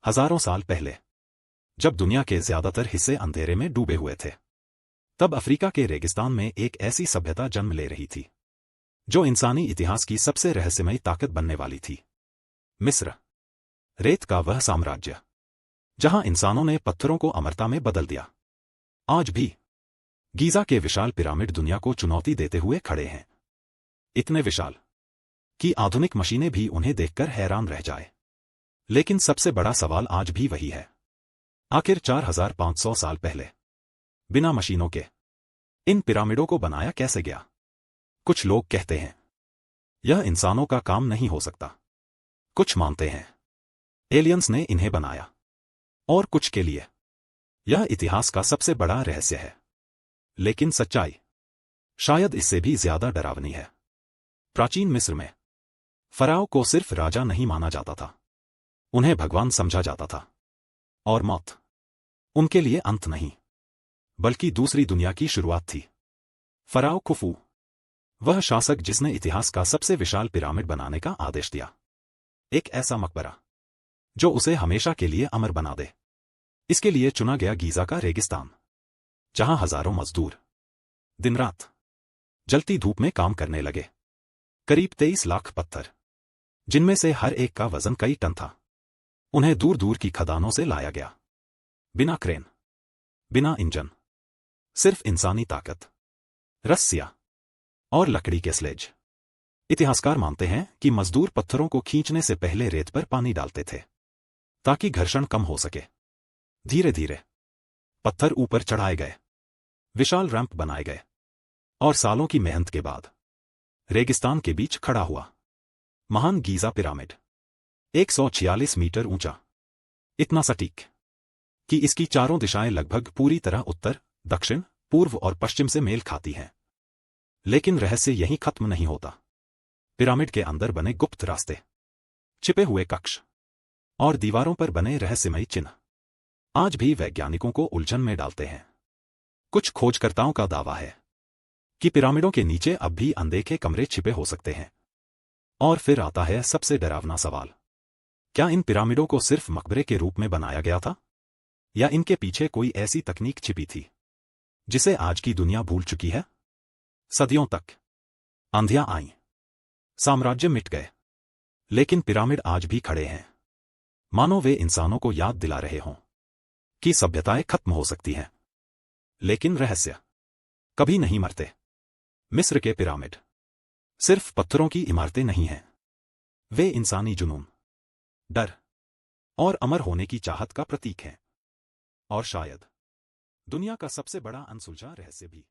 हजारों साल पहले, जब दुनिया के ज्यादातर हिस्से अंधेरे में डूबे हुए थे, तब अफ्रीका के रेगिस्तान में एक ऐसी सभ्यता जन्म ले रही थी जो इंसानी इतिहास की सबसे रहस्यमयी ताकत बनने वाली थी। मिस्र, रेत का वह साम्राज्य जहां इंसानों ने पत्थरों को अमरता में बदल दिया। आज भी गीजा के विशाल पिरामिड दुनिया को चुनौती देते हुए खड़े हैं, इतने विशाल कि आधुनिक मशीनें भी उन्हें देखकर हैरान रह जाए। लेकिन सबसे बड़ा सवाल आज भी वही है, आखिर 4500 साल पहले बिना मशीनों के इन पिरामिडों को बनाया कैसे गया? कुछ लोग कहते हैं यह इंसानों का काम नहीं हो सकता, कुछ मानते हैं एलियंस ने इन्हें बनाया, और कुछ के लिए यह इतिहास का सबसे बड़ा रहस्य है। लेकिन सच्चाई शायद इससे भी ज्यादा डरावनी है। प्राचीन मिस्र में फराओ को सिर्फ राजा नहीं माना जाता था, उन्हें भगवान समझा जाता था, और मौत उनके लिए अंत नहीं बल्कि दूसरी दुनिया की शुरुआत थी। फराओ खुफू, वह शासक जिसने इतिहास का सबसे विशाल पिरामिड बनाने का आदेश दिया, एक ऐसा मकबरा जो उसे हमेशा के लिए अमर बना दे। इसके लिए चुना गया गीजा का रेगिस्तान, जहां हजारों मजदूर दिन रात जलती धूप में काम करने लगे। करीब 23 लाख पत्थर, जिनमें से हर एक का वजन कई टन था, उन्हें दूर दूर की खदानों से लाया गया, बिना क्रेन, बिना इंजन, सिर्फ इंसानी ताकत, रस्सियां और लकड़ी के स्लेज। इतिहासकार मानते हैं कि मजदूर पत्थरों को खींचने से पहले रेत पर पानी डालते थे ताकि घर्षण कम हो सके। धीरे धीरे पत्थर ऊपर चढ़ाए गए, विशाल रैंप बनाए गए, और सालों की मेहनत के बाद रेगिस्तान के बीच खड़ा हुआ महान गीजा पिरामिड, 146 मीटर ऊंचा, इतना सटीक कि इसकी चारों दिशाएं लगभग पूरी तरह उत्तर, दक्षिण, पूर्व और पश्चिम से मेल खाती हैं। लेकिन रहस्य यहीं खत्म नहीं होता। पिरामिड के अंदर बने गुप्त रास्ते, छिपे हुए कक्ष और दीवारों पर बने रहस्यमयी चिन्ह आज भी वैज्ञानिकों को उलझन में डालते हैं। कुछ खोजकर्ताओं का दावा है कि पिरामिडों के नीचे अब भी अनदेखे कमरे छिपे हो सकते हैं। और फिर आता है सबसे डरावना सवाल, क्या इन पिरामिडों को सिर्फ मकबरे के रूप में बनाया गया था, या इनके पीछे कोई ऐसी तकनीक छिपी थी जिसे आज की दुनिया भूल चुकी है? सदियों तक आंधियां आईं, साम्राज्य मिट गए, लेकिन पिरामिड आज भी खड़े हैं, मानो वे इंसानों को याद दिला रहे हों कि सभ्यताएं खत्म हो सकती हैं, लेकिन रहस्य कभी नहीं मरते। मिस्र के पिरामिड सिर्फ पत्थरों की इमारतें नहीं हैं, वे इंसानी जुनून, डर और अमर होने की चाहत का प्रतीक हैं। और शायद दुनिया का सबसे बड़ा अनसुलझा रहस्य भी।